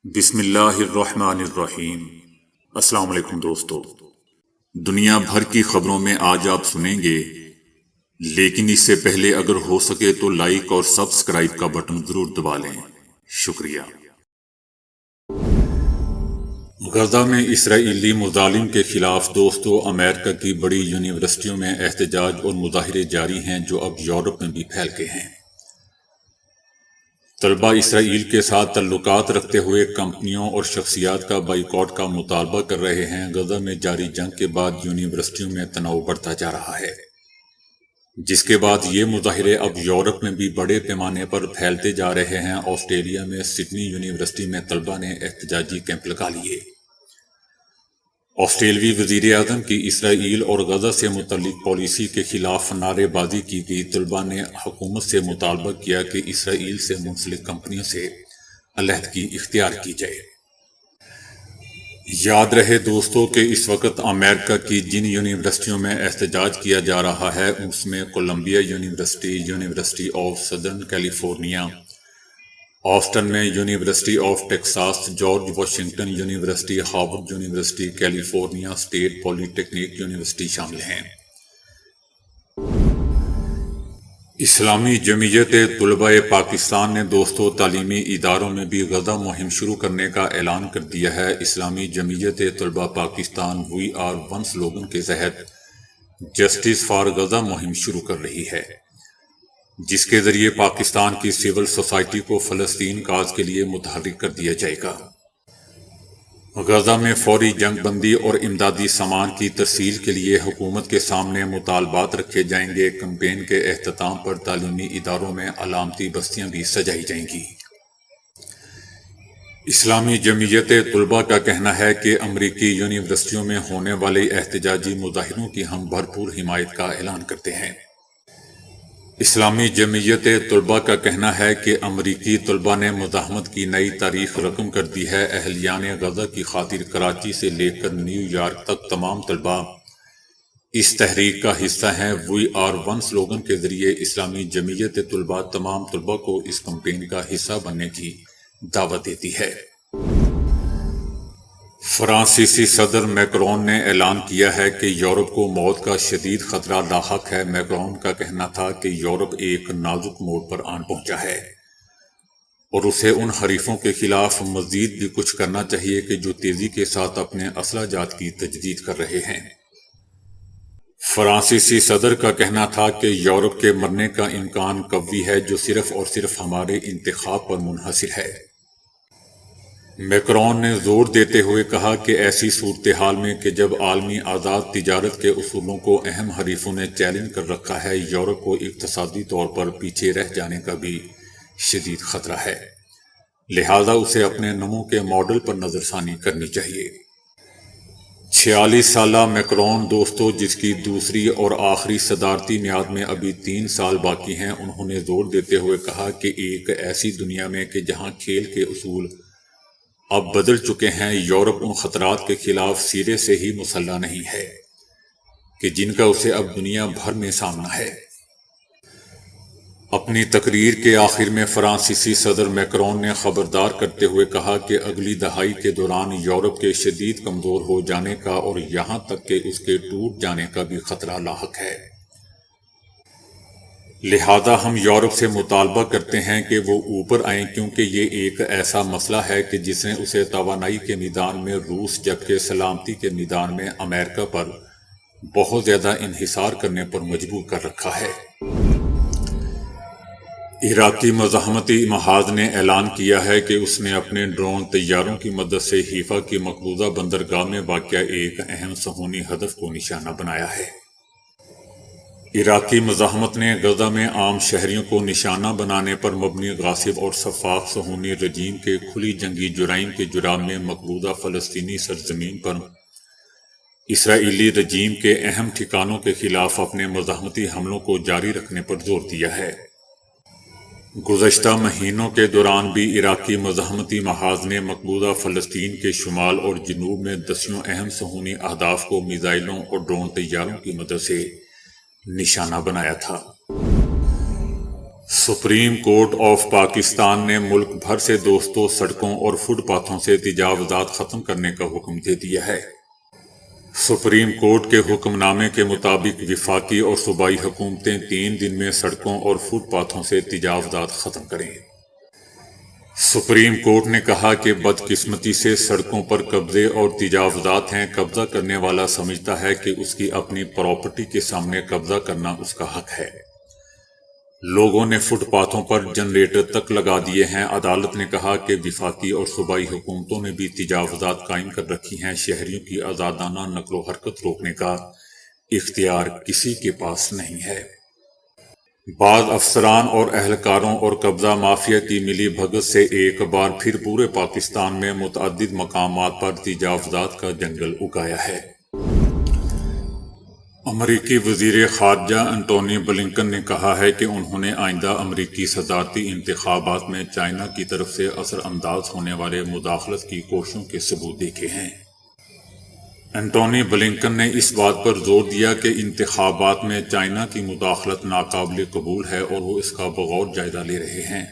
بسم اللہ الرحمن الرحیم۔ السلام علیکم دوستو، دنیا بھر کی خبروں میں آج آپ سنیں گے، لیکن اس سے پہلے اگر ہو سکے تو لائک اور سبسکرائب کا بٹن ضرور دبا لیں۔ شکریہ۔ غزہ میں اسرائیلی مظالم کے خلاف دوستو امریکہ کی بڑی یونیورسٹیوں میں احتجاج اور مظاہرے جاری ہیں جو اب یورپ میں بھی پھیل گئے ہیں۔ طلبہ اسرائیل کے ساتھ تعلقات رکھتے ہوئے کمپنیوں اور شخصیات کا بائیکاٹ کا مطالبہ کر رہے ہیں۔ غزہ میں جاری جنگ کے بعد یونیورسٹیوں میں تناؤ بڑھتا جا رہا ہے، جس کے بعد یہ مظاہرے اب یورپ میں بھی بڑے پیمانے پر پھیلتے جا رہے ہیں۔ آسٹریلیا میں سڈنی یونیورسٹی میں طلبہ نے احتجاجی کیمپ لگا لیے۔ آسٹریلوی وزیر اعظم کی اسرائیل اور غزہ سے متعلق پالیسی کے خلاف نعرے بازی کی گئی۔ طلبہ نے حکومت سے مطالبہ کیا کہ اسرائیل سے منسلک کمپنیوں سے علیحدگی اختیار کی جائے۔ یاد رہے دوستو کہ اس وقت امریکہ کی جن یونیورسٹیوں میں احتجاج کیا جا رہا ہے اس میں Columbia University, University of Southern California, Austin میں University of Texas, George Washington University, Harvard University, California State Polytechnic University شامل ہیں۔ اسلامی جمعیت طلباء پاکستان نے دوستو تعلیمی اداروں میں بھی غزہ مہم شروع کرنے کا اعلان کر دیا ہے۔ Islami Jamiat Talaba Pakistan we are one slogan کے تحت جسٹس فار غزہ مہم شروع کر رہی ہے، جس کے ذریعے پاکستان کی سول سوسائٹی کو فلسطین کاز کے لیے متحرک کر دیا جائے گا۔ غزہ میں فوری جنگ بندی اور امدادی سامان کی ترسیل کے لیے حکومت کے سامنے مطالبات رکھے جائیں گے۔ کمپین کے اختتام پر تعلیمی اداروں میں علامتی بستیاں بھی سجائی جائیں گی۔ اسلامی جمعیت طلباء کا کہنا ہے کہ امریکی یونیورسٹیوں میں ہونے والے احتجاجی مظاہروں کی ہم بھرپور حمایت کا اعلان کرتے ہیں۔ اسلامی جمعیت طلباء کا کہنا ہے کہ امریکی طلباء نے مزاحمت کی نئی تاریخ رقم کر دی ہے۔ اہلیان غزہ کی خاطر کراچی سے لے کر نیو یارک تک تمام طلباء اس تحریک کا حصہ ہیں۔ وی آر ون سلوگن کے ذریعے اسلامی جمعیت طلباء تمام طلباء کو اس کمپین کا حصہ بننے کی دعوت دیتی ہے۔ فرانسیسی صدر میکرون نے اعلان کیا ہے کہ یورپ کو موت کا شدید خطرہ لاحق ہے۔ میکرون کا کہنا تھا کہ یورپ ایک نازک موڑ پر آن پہنچا ہے اور اسے ان حریفوں کے خلاف مزید بھی کچھ کرنا چاہیے کہ جو تیزی کے ساتھ اپنے اسلحہ جات کی تجدید کر رہے ہیں۔ فرانسیسی صدر کا کہنا تھا کہ یورپ کے مرنے کا امکان قوی ہے جو صرف اور صرف ہمارے انتخاب پر منحصر ہے۔ میکرون نے زور دیتے ہوئے کہا کہ ایسی صورتحال میں کہ جب عالمی آزاد تجارت کے اصولوں کو اہم حریفوں نے چیلنج کر رکھا ہے، یورپ کو اقتصادی طور پر پیچھے رہ جانے کا بھی شدید خطرہ ہے، لہذا اسے اپنے نمو کے ماڈل پر نظر ثانی کرنی چاہیے۔ 46 سالہ میکرون دوستو، جس کی دوسری اور آخری صدارتی میعاد میں ابھی 3 سال باقی ہیں، انہوں نے زور دیتے ہوئے کہا کہ ایک ایسی دنیا میں کہ جہاں کھیل کے اصول اب بدل چکے ہیں، یورپ ان خطرات کے خلاف سرے سے ہی مسلح نہیں ہے کہ جن کا اسے اب دنیا بھر میں سامنا ہے۔ اپنی تقریر کے آخر میں فرانسیسی صدر میکرون نے خبردار کرتے ہوئے کہا کہ اگلی دہائی کے دوران یورپ کے شدید کمزور ہو جانے کا اور یہاں تک کہ اس کے ٹوٹ جانے کا بھی خطرہ لاحق ہے، لہذا ہم یورپ سے مطالبہ کرتے ہیں کہ وہ اوپر آئیں، کیونکہ یہ ایک ایسا مسئلہ ہے کہ جس نے اسے توانائی کے میدان میں روس جبکہ سلامتی کے میدان میں امریکہ پر بہت زیادہ انحصار کرنے پر مجبور کر رکھا ہے۔ عراقی مزاحمتی محاذ نے اعلان کیا ہے کہ اس نے اپنے ڈرون طیاروں کی مدد سے حیفا کی مقبوضہ بندرگاہ میں واقع ایک اہم صہیونی ہدف کو نشانہ بنایا ہے۔ عراقی مزاحمت نے غزہ میں عام شہریوں کو نشانہ بنانے پر مبنی غاصب اور سفاک صہیونی رجیم کے کھلی جنگی جرائم کے جرم میں مقبوضہ فلسطینی سرزمین پر اسرائیلی رجیم کے اہم ٹھکانوں کے خلاف اپنے مزاحمتی حملوں کو جاری رکھنے پر زور دیا ہے۔ گزشتہ مہینوں کے دوران بھی عراقی مزاحمتی محاذ نے مقبوضہ فلسطین کے شمال اور جنوب میں 10 اہم صہیونی اہداف کو میزائلوں اور ڈرون طیاروں کی مدد سے نشانہ بنایا تھا۔ سپریم کورٹ آف پاکستان نے ملک بھر سے دوستوں سڑکوں اور فٹ پاتھوں سے تجاوزات ختم کرنے کا حکم دے دیا ہے۔ سپریم کورٹ کے حکم نامے کے مطابق وفاقی اور صوبائی حکومتیں 3 دن میں سڑکوں اور فٹ پاتھوں سے تجاوزات ختم کریں۔ سپریم کورٹ نے کہا کہ بدقسمتی سے سڑکوں پر قبضے اور تجاوزات ہیں۔ قبضہ کرنے والا سمجھتا ہے کہ اس کی اپنی پراپرٹی کے سامنے قبضہ کرنا اس کا حق ہے۔ لوگوں نے فٹ پاتھوں پر جنریٹر تک لگا دیے ہیں۔ عدالت نے کہا کہ وفاقی اور صوبائی حکومتوں نے بھی تجاوزات قائم کر رکھی ہیں۔ شہریوں کی آزادانہ نقل و حرکت روکنے کا اختیار کسی کے پاس نہیں ہے۔ بعض افسران اور اہلکاروں اور قبضہ مافیا کی ملی بھگت سے ایک بار پھر پورے پاکستان میں متعدد مقامات پر تجاوزات کا جنگل اگایا ہے۔ امریکی وزیر خارجہ انٹونی بلنکن نے کہا ہے کہ انہوں نے آئندہ امریکی صدارتی انتخابات میں چائنا کی طرف سے اثر انداز ہونے والے مداخلت کی کوششوں کے ثبوت دیکھے ہیں۔ انٹونی بلنکن نے اس بات پر زور دیا کہ انتخابات میں چائنا کی مداخلت ناقابل قبول ہے اور وہ اس کا بغور جائزہ لے رہے ہیں۔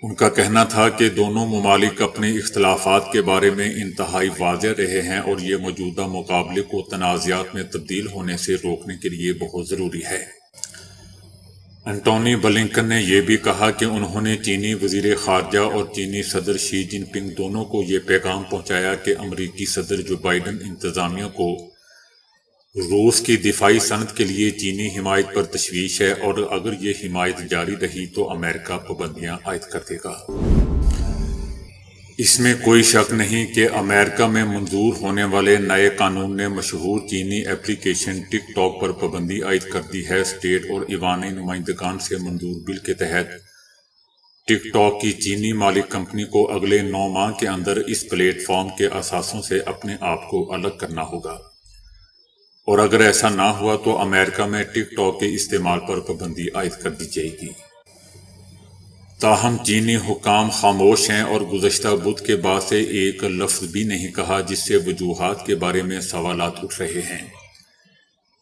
ان کا کہنا تھا کہ دونوں ممالک اپنے اختلافات کے بارے میں انتہائی واضح رہے ہیں اور یہ موجودہ مقابلے کو تنازعات میں تبدیل ہونے سے روکنے کے لیے بہت ضروری ہے۔ انٹونی بلنکن نے یہ بھی کہا کہ انہوں نے چینی وزیر خارجہ اور چینی صدر شی جن پنگ دونوں کو یہ پیغام پہنچایا کہ امریکی صدر جو بائیڈن انتظامیہ کو روس کی دفاعی صنعت کے لیے چینی حمایت پر تشویش ہے اور اگر یہ حمایت جاری رہی تو امریکہ پابندیاں عائد کر دے گا۔ اس میں کوئی شک نہیں کہ امریکہ میں منظور ہونے والے نئے قانون نے مشہور چینی ایپلیکیشن ٹک ٹاک پر پابندی عائد کر دی ہے۔ اسٹیٹ اور ایوانی نمائندگان سے منظور بل کے تحت ٹک ٹاک کی چینی مالک کمپنی کو اگلے 9 ماہ کے اندر اس پلیٹ فارم کے اثاثوں سے اپنے آپ کو الگ کرنا ہوگا، اور اگر ایسا نہ ہوا تو امریکہ میں ٹک ٹاک کے استعمال پر پابندی عائد کر دی جائے گی۔ تاہم چینی حکام خاموش ہیں اور گزشتہ بدھ کے بعد سے ایک لفظ بھی نہیں کہا، جس سے وجوہات کے بارے میں سوالات اٹھ رہے ہیں۔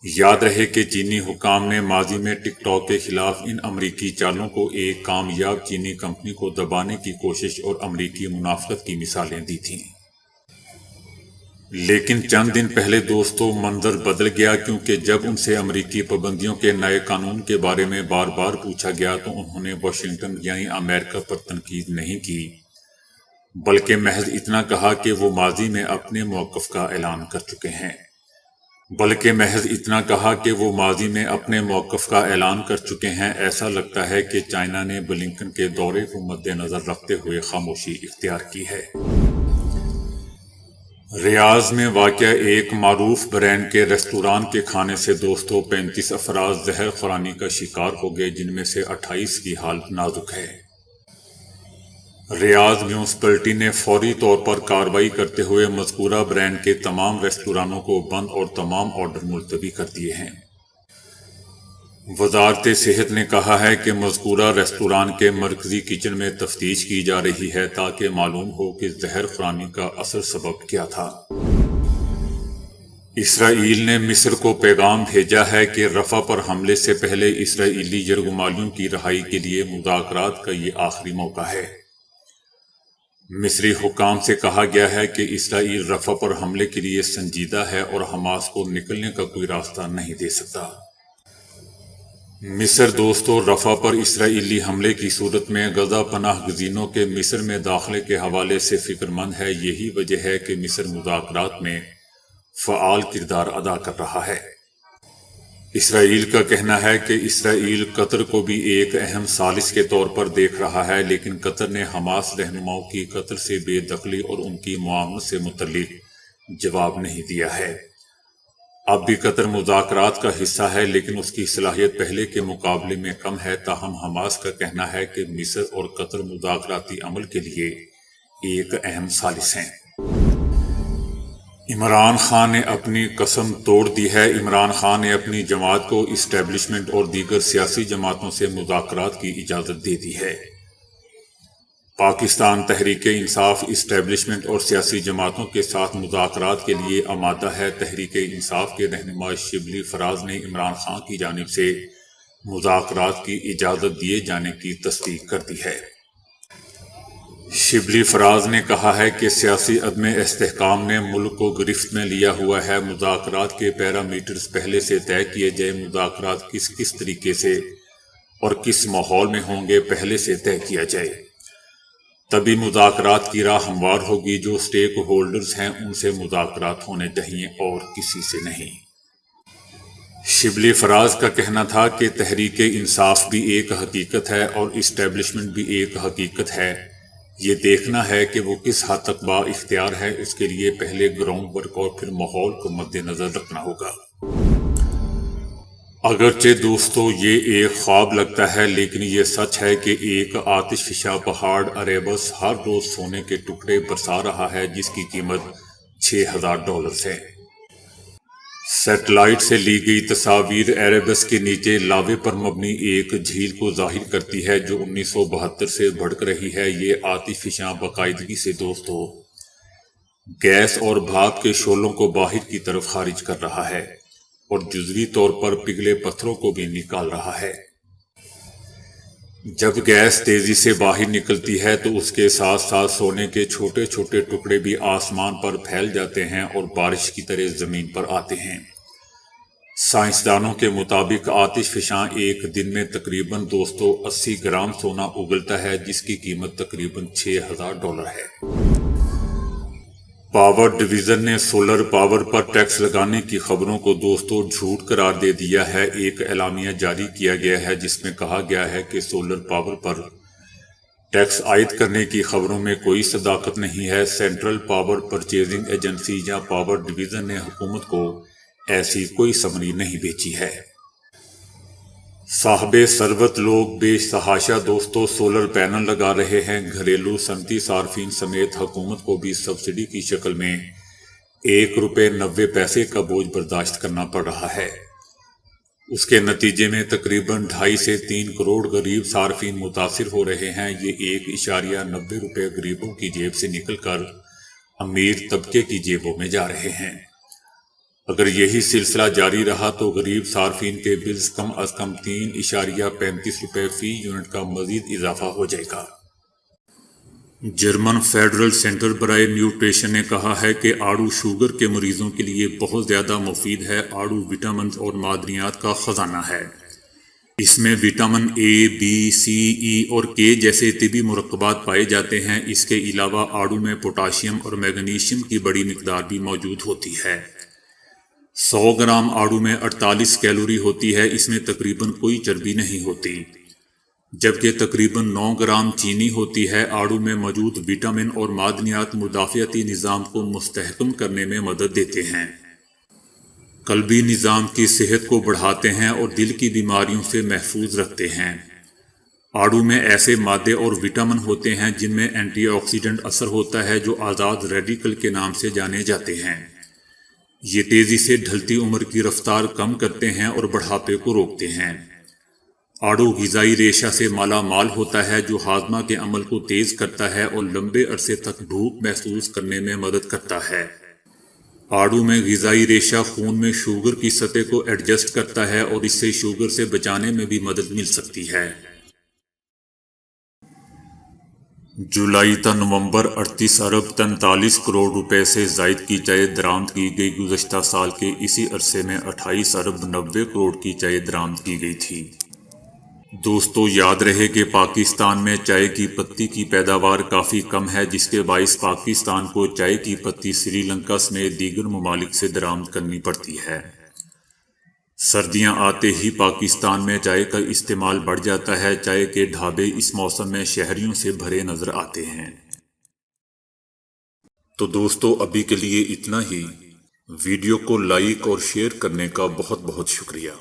یاد رہے کہ چینی حکام نے ماضی میں ٹک ٹاک کے خلاف ان امریکی چالوں کو ایک کامیاب چینی کمپنی کو دبانے کی کوشش اور امریکی منافقت کی مثالیں دی تھیں۔ لیکن چند دن پہلے دوستوں منظر بدل گیا، کیونکہ جب ان سے امریکی پابندیوں کے نئے قانون کے بارے میں بار بار پوچھا گیا تو انہوں نے واشنگٹن یعنی امریکہ پر تنقید نہیں کی، بلکہ محض اتنا کہا کہ وہ ماضی میں اپنے موقف کا اعلان کر چکے ہیں۔ ایسا لگتا ہے کہ چائنا نے بلنکن کے دورے کو مد نظر رکھتے ہوئے خاموشی اختیار کی ہے۔ ریاض میں واقع ایک معروف برانڈ کے ریستوران کے کھانے سے دوستوں 35 افراد زہر خورانی کا شکار ہو گئے، جن میں سے 28 کی حالت نازک ہے۔ ریاض میونسپلٹی نے فوری طور پر کارروائی کرتے ہوئے مذکورہ برانڈ کے تمام ریستورانوں کو بند اور تمام آرڈر ملتوی کر دیے ہیں۔ وزارت صحت نے کہا ہے کہ مذکورہ ریستوران کے مرکزی کچن میں تفتیش کی جا رہی ہے تاکہ معلوم ہو کہ زہر خورانی کا اصل سبب کیا تھا۔ اسرائیل نے مصر کو پیغام بھیجا ہے کہ رفح پر حملے سے پہلے اسرائیلی یرغمالیوں کی رہائی کے لیے مذاکرات کا یہ آخری موقع ہے۔ مصری حکام سے کہا گیا ہے کہ اسرائیل رفح پر حملے کے لیے سنجیدہ ہے اور حماس کو نکلنے کا کوئی راستہ نہیں دے سکتا۔ مصر دوستوں رفح پر اسرائیلی حملے کی صورت میں غزہ پناہ گزینوں کے مصر میں داخلے کے حوالے سے فکر مند ہے۔ یہی وجہ ہے کہ مصر مذاکرات میں فعال کردار ادا کر رہا ہے۔ اسرائیل کا کہنا ہے کہ اسرائیل قطر کو بھی ایک اہم ثالث کے طور پر دیکھ رہا ہے، لیکن قطر نے حماس رہنماؤں کی قطر سے بے دخلی اور ان کی معاونت سے متعلق جواب نہیں دیا ہے۔ اب بھی قطر مذاکرات کا حصہ ہے، لیکن اس کی صلاحیت پہلے کے مقابلے میں کم ہے۔ تاہم حماس کا کہنا ہے کہ مصر اور قطر مذاکراتی عمل کے لیے ایک اہم ثالث ہیں۔ عمران خان نے اپنی قسم توڑ دی ہے۔ عمران خان نے اپنی جماعت کو اسٹیبلشمنٹ اور دیگر سیاسی جماعتوں سے مذاکرات کی اجازت دے دی ہے۔ پاکستان تحریک انصاف اسٹیبلشمنٹ اور سیاسی جماعتوں کے ساتھ مذاکرات کے لیے آمادہ ہے۔ تحریک انصاف کے رہنما شبلی فراز نے عمران خان کی جانب سے مذاکرات کی اجازت دیے جانے کی تصدیق کر دی ہے۔ شبلی فراز نے کہا ہے کہ سیاسی عدم استحکام نے ملک کو گرفت میں لیا ہوا ہے۔ مذاکرات کے پیرامیٹرز پہلے سے طے کیے جائے، مذاکرات کس طریقے سے اور کس ماحول میں ہوں گے پہلے سے طے کیا جائے، تبھی مذاکرات کی راہ ہموار ہوگی۔ جو سٹیک ہولڈرز ہیں ان سے مذاکرات ہونے چاہیے اور کسی سے نہیں۔ شبلی فراز کا کہنا تھا کہ تحریک انصاف بھی ایک حقیقت ہے اور اسٹیبلشمنٹ بھی ایک حقیقت ہے۔ یہ دیکھنا ہے کہ وہ کس حد تک با اختیار ہے، اس کے لیے پہلے گراؤنڈ ورک اور پھر ماحول کو مد نظر رکھنا ہوگا۔ اگرچہ دوستو یہ ایک خواب لگتا ہے، لیکن یہ سچ ہے کہ ایک آتش فشاں پہاڑ اریبس ہر روز سونے کے ٹکڑے برسا رہا ہے، جس کی قیمت $6000 ہے۔ سیٹلائٹ سے لی گئی تصاویر اریبس کے نیچے لاوے پر مبنی ایک جھیل کو ظاہر کرتی ہے جو 1972 سے بھڑک رہی ہے۔ یہ آتش فشاں باقاعدگی سے دوستو گیس اور بھاپ کے شعلوں کو باہر کی طرف خارج کر رہا ہے اور جزوی طور پر پگھلے پتھروں کو بھی نکال رہا ہے۔ جب گیس تیزی سے باہر نکلتی ہے تو اس کے ساتھ ساتھ سونے کے چھوٹے چھوٹے ٹکڑے بھی آسمان پر پھیل جاتے ہیں اور بارش کی طرح زمین پر آتے ہیں۔ سائنسدانوں کے مطابق آتش فشاں ایک دن میں تقریباً 80 گرام سونا اگلتا ہے، جس کی قیمت تقریباً $6000 ہے۔ پاور ڈویژن نے سولر پاور پر ٹیکس لگانے کی خبروں کو دوستو جھوٹ قرار دے دیا ہے۔ ایک اعلامیہ جاری کیا گیا ہے جس میں کہا گیا ہے کہ سولر پاور پر ٹیکس عائد کرنے کی خبروں میں کوئی صداقت نہیں ہے۔ سینٹرل پاور پرچیزنگ ایجنسی یا پاور ڈویژن نے حکومت کو ایسی کوئی سمری نہیں بھیجی ہے۔ صاحب ثروت لوگ بے تحاشا دوستو سولر پینل لگا رہے ہیں۔ گھریلو صنعتی صارفین سمیت حکومت کو بھی سبسڈی کی شکل میں $1.90 کا بوجھ برداشت کرنا پڑ رہا ہے۔ اس کے نتیجے میں تقریباً 2.5 سے 3 کروڑ غریب صارفین متاثر ہو رہے ہیں۔ یہ $1.90 غریبوں کی جیب سے نکل کر امیر طبقے کی جیبوں میں جا رہے ہیں۔ اگر یہی سلسلہ جاری رہا تو غریب صارفین کے بلز کم از کم $3.35 فی یونٹ کا مزید اضافہ ہو جائے گا۔ جرمن فیڈرل سینٹر برائے نیوٹریشن نے کہا ہے کہ آڑو شوگر کے مریضوں کے لیے بہت زیادہ مفید ہے۔ آڑو وٹامنز اور معدنیات کا خزانہ ہے۔ اس میں وٹامن اے، بی، سی، ای اور کے جیسے طبی مرکبات پائے جاتے ہیں۔ اس کے علاوہ آڑو میں پوٹاشیم اور میگنیشیم کی بڑی مقدار بھی موجود ہوتی ہے۔ 100 گرام آڑو میں 48 کیلوری ہوتی ہے۔ اس میں تقریباً کوئی چربی نہیں ہوتی، جبکہ تقریباً 9 گرام چینی ہوتی ہے۔ آڑو میں موجود وٹامن اور معدنیات مدافعتی نظام کو مستحکم کرنے میں مدد دیتے ہیں، قلبی نظام کی صحت کو بڑھاتے ہیں اور دل کی بیماریوں سے محفوظ رکھتے ہیں۔ آڑو میں ایسے مادے اور وٹامن ہوتے ہیں جن میں اینٹی آکسیڈنٹ اثر ہوتا ہے جو آزاد ریڈیکل کے نام سے جانے جاتے ہیں۔ یہ تیزی سے ڈھلتی عمر کی رفتار کم کرتے ہیں اور بڑھاپے کو روکتے ہیں۔ آڑو غذائی ریشہ سے مالا مال ہوتا ہے جو ہاضمہ کے عمل کو تیز کرتا ہے اور لمبے عرصے تک بھوک محسوس کرنے میں مدد کرتا ہے۔ آڑو میں غذائی ریشہ خون میں شوگر کی سطح کو ایڈجسٹ کرتا ہے اور اس سے شوگر سے بچانے میں بھی مدد مل سکتی ہے۔ جولائی تا نومبر 38 ارب 43 کروڑ روپے سے زائد کی چائے درآمد کی گئی۔ گزشتہ سال کے اسی عرصے میں 28 ارب 90 کروڑ کی چائے درآمد کی گئی تھی۔ دوستو یاد رہے کہ پاکستان میں چائے کی پتی کی پیداوار کافی کم ہے، جس کے باعث پاکستان کو چائے کی پتی سری لنکا سمیت دیگر ممالک سے درآمد کرنی پڑتی ہے۔ سردیاں آتے ہی پاکستان میں چائے کا استعمال بڑھ جاتا ہے۔ چائے کے ڈھابے اس موسم میں شہریوں سے بھرے نظر آتے ہیں۔ تو دوستو ابھی کے لیے اتنا ہی۔ ویڈیو کو لائک اور شیئر کرنے کا بہت بہت شکریہ۔